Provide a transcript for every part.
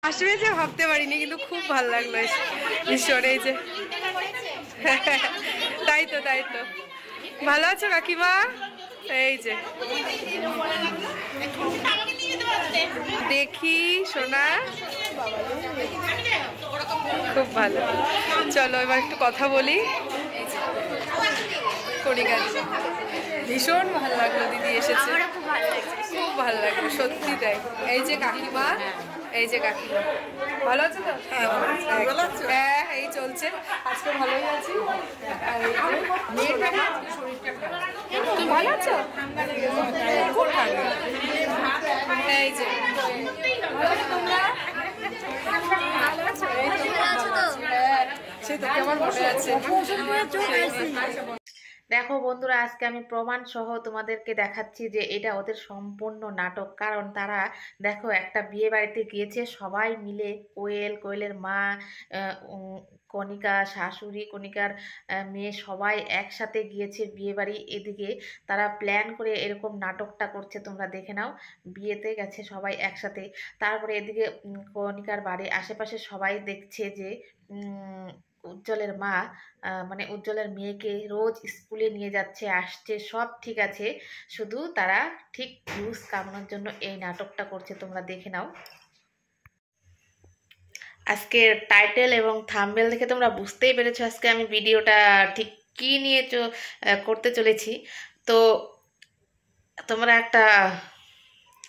আসবে যে ভাবতে পারিনি, কিন্তু খুব ভালো লাগলো ঈশ্বর। এই যে তাই তো তাই তো। ভালো আছো কাকিমা? এই যে দেখি সোনা, খুব ভালো। চলো এবার একটু কথা বলি। কণিকা ভীষণ ভালো লাগলো, দিদি এসেছে, খুব ভালো লাগলো সত্যি তাই। এই যে কাকিমা, এই যে কাকিমা, ভালো আছে তো? হ্যাঁ এই চলছে, আজকে ভালোই আছি। আর এই যে সোনামা, তুমি ভালো আছো? খুব ঠান্ডা। এই যে তোমরা ভালো আছো? হ্যাঁ সে তো কেমন মনে আছে। দেখো বন্ধুরা, আজকে আমি প্রমাণ সহ তোমাদেরকে দেখাচ্ছি যে এটা ওদের সম্পূর্ণ নাটক। কারণ তারা দেখো একটা বিয়ে বাড়িতে গিয়েছে সবাই মিলে, কোয়েলের মা, কণিকা শাশুড়ি, কণিকার মেয়ে সবাই একসাথে গিয়েছে বিয়ে বাড়ি। এদিকে তারা প্ল্যান করে এরকম নাটকটা করছে, তোমরা দেখে নাও। বিয়েতে গেছে সবাই একসাথে, তারপরে এদিকে কণিকার বাড়ি আশেপাশে সবাই দেখছে যে উজ্জ্বলের মা মানে উজ্জ্বলের মেয়েকে রোজ স্কুলে নিয়ে যাচ্ছে আসছে, সব ঠিক আছে, শুধু তারা ঠিক ভিউজ কামানোর জন্য এই নাটকটা করছে। তোমরা দেখে নাও। আজকে টাইটেল এবং থাম্বনেল দেখে তোমরা বুঝতেই পেরেছো আজকে আমি ভিডিওটা ঠিক কী নিয়ে করতে চলেছি। তো তোমরা একটা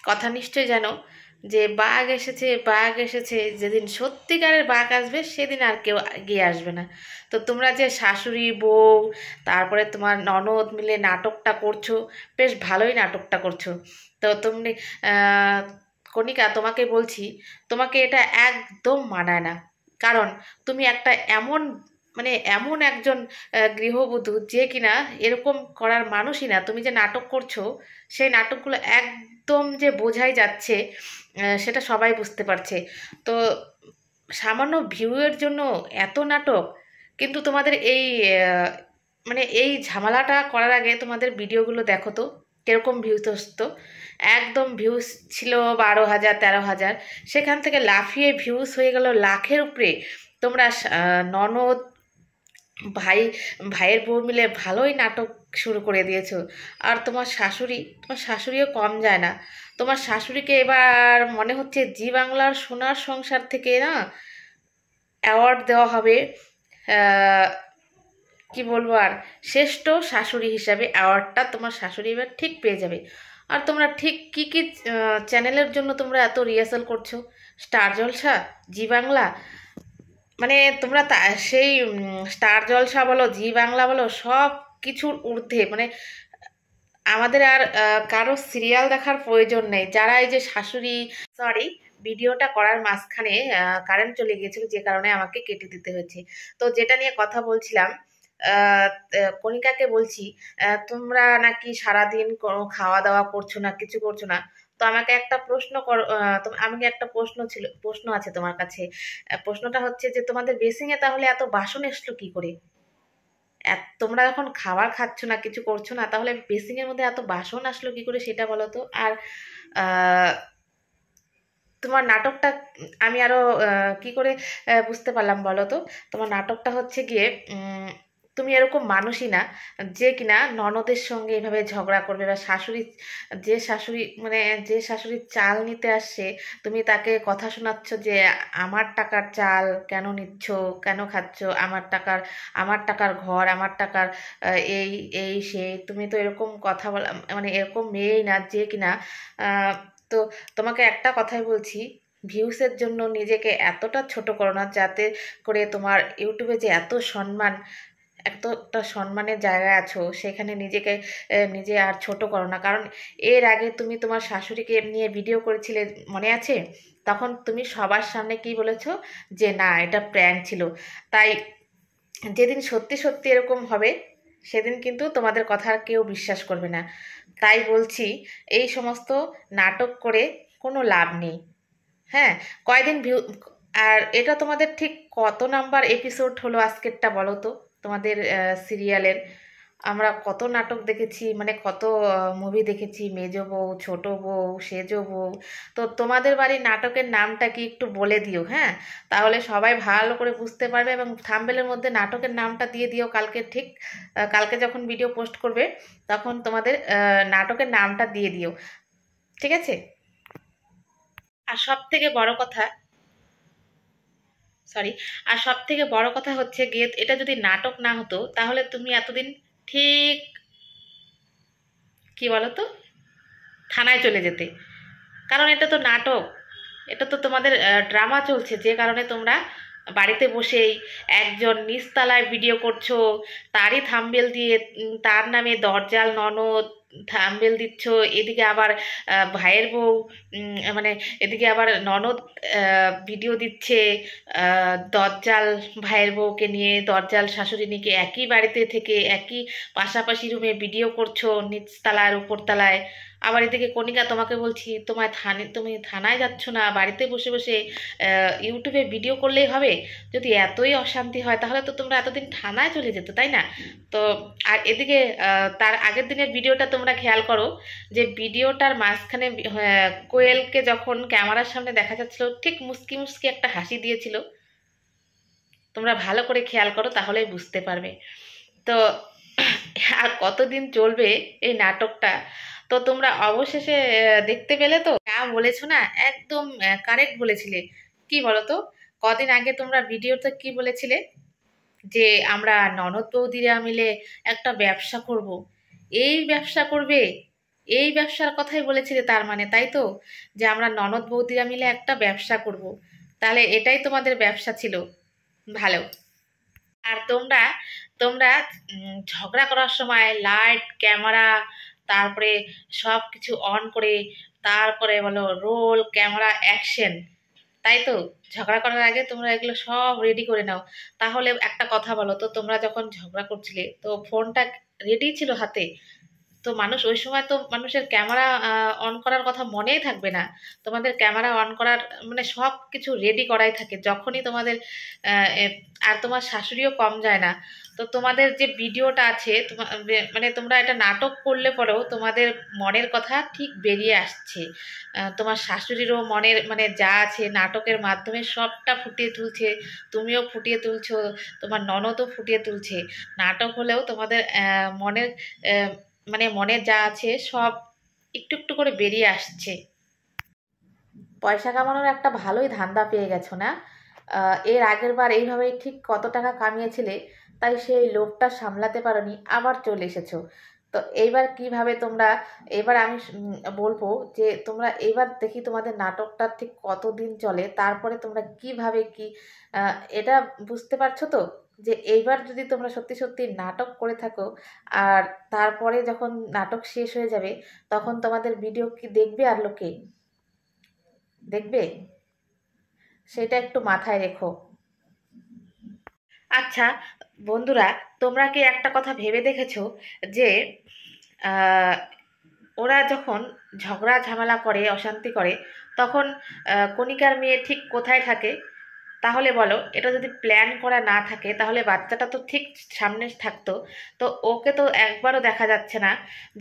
কথা নিশ্চয় জানো যে বাঘ এসেছে, যেদিন সত্যিকারের বাঘ আসবে সেদিন আর কেউ এগিয়ে আসবে না। তো তোমরা যে শাশুড়ি বউ তারপরে তোমার ননদ মিলে নাটকটা করছো, বেশ ভালোই নাটকটা করছো। তো তুমি কণিকা, তোমাকে বলছি, তোমাকে এটা একদম মানায় না। কারণ তুমি একটা এমন মানে এমন একজন গৃহবধূ যে কিনা এরকম করার মানুষই না। তুমি যে নাটক করছো সেই নাটকগুলো একদম যে বোঝাই যাচ্ছে, সেটা সবাই বুঝতে পারছে। তো সামান্য ভিউয়ের জন্য এত নাটক। কিন্তু তোমাদের এই মানে এই ঝামেলাটা করার আগে তোমাদের ভিডিওগুলো দেখো তো কিরকম ভিউজ আসতো। একদম ভিউজ ছিল 12,000 13,000, সেখান থেকে লাফিয়ে ভিউজ হয়ে গেল লাখের উপরে। তোমরা ননদ ভাইয়ের বউ মিলে ভালোই নাটক শুরু করে দিয়েছো। আর তোমার শাশুড়িও কম যায় না। তোমার শাশুড়িকে এবার মনে হচ্ছে জি বাংলার সোনার সংসার থেকে না অ্যাওয়ার্ড দেওয়া হবে। আহ, কি বলবো আর, শ্রেষ্ঠ শাশুড়ি হিসাবে অ্যাওয়ার্ডটা তোমার শাশুড়ি এবার ঠিক পেয়ে যাবে। আর তোমরা ঠিক কি কি চ্যানেলের জন্য তোমরা এত রিহার্সাল করছো? স্টার জলসা, জি বাংলা, মানে তোমরা সেই স্টার জলসা বলো, জি বাংলা বলো, সব কিছুর ঊর্ধ্বে মানে আমাদের আর কারো সিরিয়াল দেখার প্রয়োজন নেই। যারা এই যে শাশুড়ি, সরি, ভিডিওটা করার মাঝখানে কারেন্ট চলে গিয়েছিল, যে কারণে আমাকে কেটে দিতে হয়েছে। তো যেটা নিয়ে কথা বলছিলাম, কণিকাকে বলছি, তোমরা নাকি সারাদিন কোনো খাওয়া দাওয়া করছো না, কিছু করছো না। তো আমাকে একটা প্রশ্ন কর, আমাকে একটা প্রশ্ন আছে তোমার কাছে। প্রশ্নটা হচ্ছে যে তোমাদের বেসিং এ তাহলে এত বাসন এসলো কি করে? তোমরা যখন খাবার খাচ্ছ না, কিছু করছো না, তাহলে বেসিং এর মধ্যে এত বাসন আসলো কি করে সেটা বলো তো। আর আহ, তোমার নাটকটা আমি আরো কি করে বুঝতে পারলাম বলো তো। তোমার নাটকটা হচ্ছে গিয়ে তুমি এরকম মানুষই না যে কিনা ননদের সঙ্গে এভাবে ঝগড়া করবে, বা যে শাশুড়ির চাল নিতে আসছে, তুমি তাকে কথা শোনাচ্ছ যে আমার টাকার চাল কেন নিচ্ছ, কেন খাচ্ছ, আমার টাকার ঘর, আমার টাকার এই এই সেই। তুমি তো এরকম কথা বলা মানে এরকম মেয়েই না যে কিনা তো তোমাকে একটা কথাই বলছি, ভিউসের জন্য নিজেকে এতটা ছোট করো না, যাতে করে তোমার ইউটিউবে যে এত সম্মান, এতটা সম্মানের জায়গায় আছো, সেখানে নিজেকে নিজে আর ছোট করো না। কারণ এর আগে তুমি তোমার শাশুড়িকে নিয়ে ভিডিও করেছিলে, মনে আছে? তখন তুমি সবার সামনে কি বলেছো যে না, এটা প্র্যাঙ্ক ছিল। তাই যেদিন সত্যি সত্যি এরকম হবে, সেদিন কিন্তু তোমাদের কথা আর কেউ বিশ্বাস করবে না। তাই বলছি, এই সমস্ত নাটক করে কোনো লাভ নেই। হ্যাঁ, কয়দিন ভিউ। আর এটা তোমাদের ঠিক কত নাম্বার এপিসোড হলো আজকেরটা বলো তো, তোমাদের সিরিয়ালের? আমরা কত নাটক দেখেছি, মানে কত মুভি দেখেছি, মেজো বউ, ছোট বউ, সেজো বউ। তো তোমাদের বাড়ির নাটকের নামটা কি একটু বলে দিও, হ্যাঁ? তাহলে সবাই ভালো করে বুঝতে পারবে, এবং থাম্বনেলের মধ্যে নাটকের নামটা দিয়ে দিও কালকে, ঠিক কালকে যখন ভিডিও পোস্ট করবে তখন তোমাদের নাটকের নামটা দিয়ে দিও, ঠিক আছে? আর সব থেকে বড় কথা, সরি, আর সব থেকে বড় কথা হচ্ছে গিয়ে, এটা যদি নাটক না হতো তাহলে তুমি এতদিন ঠিক কি বলতো থানায় চলে যেতে, কারণ এটা তো নাটক, এটা তো তোমাদের ড্রামা চলছে, যে কারণে তোমরা বাড়িতে বসেই একজন নিচতলায় ভিডিও করছো, তারই থাম্বনেল দিয়ে তার নামে দরজাল ননদ থাম্বনেল দিচ্ছ, এদিকে আবার ভাইয়ের বউ, মানে এদিকে আবার ননদ ভিডিও দিচ্ছে দরজাল ভাইয়ের বউকে নিয়ে, দরজাল শাশুড়ি নিয়ে একই বাড়িতে থেকে একই পাশাপাশি রুমে ভিডিও করছো, নিচতলায় উপরতলায়। আবার এদিকে কণিকা, তোমাকে বলছি তুমি থানায় যাচ্ছ না, বাড়িতে বসে বসে ইউটিউবে ভিডিও করলেই হবে? যদি এতই অশান্তি হয় তাহলে তো তোমরা এতদিন থানায় চলে যেত, তাই না? তো আর এদিকে তার আগের দিনের ভিডিওটা তোমরা খেয়াল করো, যে ভিডিওটার মাঝখানে কোয়েলকে যখন ক্যামেরার সামনে দেখা যাচ্ছিল, ঠিক মুস্কি মুস্কি একটা হাসি দিয়েছিল, তোমরা ভালো করে খেয়াল করো তাহলেই বুঝতে পারবে। তো আর কতদিন চলবে এই নাটকটা, তো তোমরা অবশেষে দেখতে পেলে তো। যা বলেছো না একদম কারেক্ট বলেছিলে। কি বলো তো, কদিন আগে তোমরা ভিডিওতে কি বলেছিলে, যে আমরা ননদ বৌদিরা মিলে একটা ব্যবসা করব। এই ব্যবসা করবে, এই ব্যবসার কথাই বলেছিলে তার মানে, তাই তো? যে আমরা ননদ বৌদিরা মিলে একটা ব্যবসা করব, তাহলে এটাই তোমাদের ব্যবসা ছিল। ভালো। আর তোমরা তোমরা ঝগড়া করার সময় লাইট ক্যামেরা তারপরে সব কিছু অন করে, তারপরে বলো রোল ক্যামেরা অ্যাকশন, তাই তো? ঝগড়া করার আগে তোমরা এগুলো সব রেডি করে নাও। তাহলে একটা কথা বলো তো, তোমরা যখন ঝগড়া করছিলে তো ফোনটা রেডি ছিল হাতে, তো মানুষ ওই সময় তো মানুষের ক্যামেরা অন করার কথা মনেই থাকবে না। তোমাদের ক্যামেরা অন করার মানে সব কিছু রেডি করাই থাকে যখনই তোমাদের আর তোমার শাশুড়িও কম যায় না। তো তোমাদের যে ভিডিওটা আছে মানে তোমরা এটা নাটক করলে পরেও তোমাদের মনের কথা ঠিক বেরিয়ে আসছে। তোমার শাশুড়িরও মনের মানে যা আছে নাটকের মাধ্যমে সবটা ফুটিয়ে তুলছে, তুমিও ফুটিয়ে তুলছো, তোমার ননদও ফুটিয়ে তুলছে। নাটক হলেও তোমাদের মনের মানে মনে যা আছে সব একটু একটু করে বেরিয়ে আসছে। পয়সা কামানোর একটা ভালোই ধান্দা পেয়ে গেছো না? এর আগের বার এইভাবেই ঠিক কত টাকা কামিয়েছিলে, তাই সেই লোভটা সামলাতে পারোনি, আবার চলে এসেছো। তো এইবার কিভাবে তোমরা, এবার আমি বলবো যে তোমরা এইবার দেখি তোমাদের নাটকটা ঠিক কতদিন চলে, তারপরে তোমরা কিভাবে কি এটা বুঝতে পারছো তো? যে এইবার যদি তোমরা সত্যি সত্যি নাটক করে থাকো, আর তারপরে যখন নাটক শেষ হয়ে যাবে তখন তোমাদের ভিডিও কি দেখবে আর লোকে? দেখবে? সেটা একটু মাথায় রেখো। আচ্ছা বন্ধুরা, তোমরা কি একটা কথা ভেবে দেখেছো, যে আহ, ওরা যখন ঝগড়া ঝামেলা করে অশান্তি করে তখন কণিকার মেয়ে ঠিক কোথায় থাকে? তাহলে বলো, এটা যদি প্ল্যান করা না থাকে তাহলে বাচ্চাটা তো ঠিক সামনে থাকতো। তো ওকে তো একবারও দেখা যাচ্ছে না।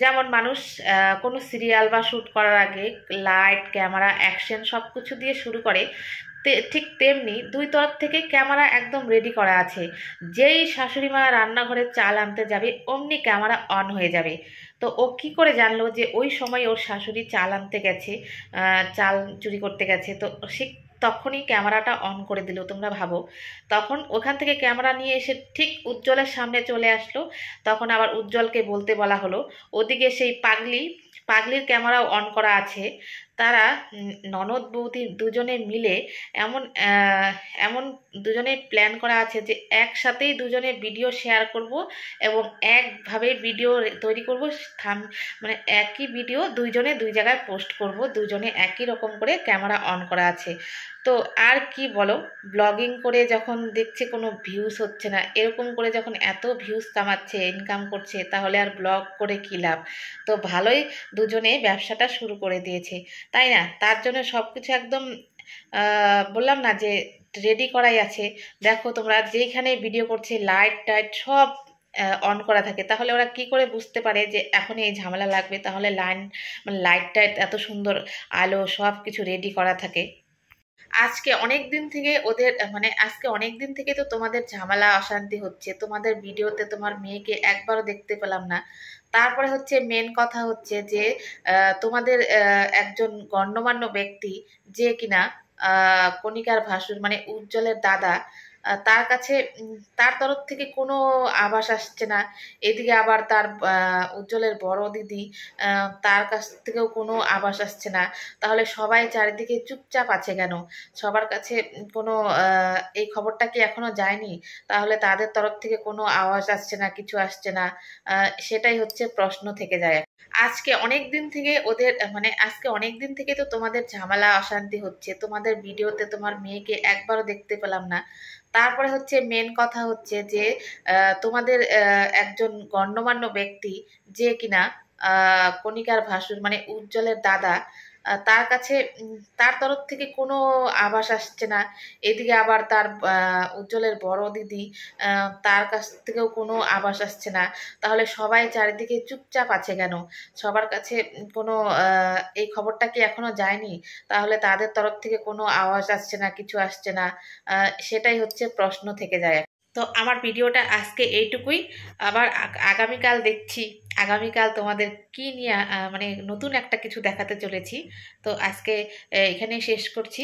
যেমন মানুষ কোনো সিরিয়াল বা শ্যুট করার আগে লাইট ক্যামেরা অ্যাকশন সব কিছু দিয়ে শুরু করে, ঠিক তেমনি দুই তরফ থেকে ক্যামেরা একদম রেডি করা আছে। যেই শাশুড়ি মা রান্নাঘরে চাল আনতে যাবে অমনি ক্যামেরা অন হয়ে যাবে। তো ও কি করে জানলো যে ওই সময় ওর শাশুড়ি চাল আনতে গেছে, চাল চুরি করতে গেছে? তো সে তখনই ক্যামেরাটা অন করে দিল, তোমরা ভাবো। তখন ওখান থেকে ক্যামেরা নিয়ে এসে ঠিক উজ্জ্বলের সামনে চলে আসলো, তখন আবার উজ্জ্বলকে বলতে বলা হলো। ওদিকে সেই পাগলির ক্যামেরাও অন করা আছে। তারা ননদ বৌদি দুজনে মিলে এমন এমন দুজনে প্ল্যান করা আছে যে একসাথেই দুজনে ভিডিও শেয়ার করব, এবং একভাবে ভিডিও তৈরি করব, মানে একই ভিডিও দুইজনে দুই জায়গায় পোস্ট করব, দুজনে একই রকম করে ক্যামেরা অন করা আছে। তো আর কি বলো, ব্লগিং করে যখন দেখছে কোনো ভিউজ হচ্ছে না, এরকম করে যখন এত ভিউজ কামাচ্ছে ইনকাম করছে, তাহলে আর ব্লগ করে কী লাভ? তো ভালোই দুজনে ব্যবসাটা শুরু করে দিয়েছে, তাই না? তার জন্য সব কিছু একদম বললাম না যে রেডি করাই আছে। দেখো তোমরা যেইখানে ভিডিও করছে লাইট টাইট সব অন করা থাকে, তাহলে ওরা কি করে বুঝতে পারে যে এখন এই ঝামেলা লাগবে? তাহলে লাইট টাইট এত সুন্দর আলো সব কিছু রেডি করা থাকে। আজকে অনেক দিন থেকে ওদের আজকে অনেক দিন থেকে তো তোমাদের ঝামেলা অশান্তি হচ্ছে, তোমাদের ভিডিওতে তোমার মেয়েকে একবারও দেখতে পেলাম না। তারপরে হচ্ছে মেন কথা হচ্ছে যে তোমাদের একজন গণ্যমান্য ব্যক্তি যে কিনা কণিকার ভাসুর উজ্জ্বলের দাদা, তার কাছে তার তরফ থেকে কোনো আভাস আসছে না। এদিকে আবার তার উজ্জ্বলের বড় দিদি, তার কাছ থেকেও কোনো আভাস আসছে না। তাহলে সবাই চারিদিকে চুপচাপ আছে কেন? সবার কাছে কোনো এই খবরটা কি এখনো যায়নি? তাহলে তাদের তরফ থেকে কোনো আওয়াজ আসছে না, কিছু আসছে না। সেটাই হচ্ছে প্রশ্ন থেকে যায়। আজকে অনেক দিন থেকে ওদের আজকে অনেক দিন থেকে তো তোমাদের ঝামেলা অশান্তি হচ্ছে, তোমাদের ভিডিওতে তোমার মেয়েকে একবারও দেখতে পেলাম না। তারপরে হচ্ছে মেন কথা হচ্ছে যে তোমাদের একজন গণ্যমান্য ব্যক্তি যে কিনা কণিকার ভাসুর উজ্জ্বলের দাদা, তার কাছে তার তরফ থেকে কোনো আভাস আসছে না। এদিকে আবার তার উজ্জ্বলের বড় দিদি, তার কাছ থেকেও কোনো আভাস আসছে না। তাহলে সবাই চারিদিকে চুপচাপ আছে কেন? সবার কাছে কোনো এই খবরটা কি এখনো যায়নি? তাহলে তাদের তরফ থেকে কোনো আওয়াজ আসছে না, কিছু আসছে না। সেটাই হচ্ছে প্রশ্ন থেকে যায়। তো আমার ভিডিওটা আজকে এইটুকুই। আবার আগামীকাল দেখছি, আগামীকাল তোমাদের কি নিয়ে নতুন একটা কিছু দেখাতে চলেছি। তো আজকে এখানেই শেষ করছি।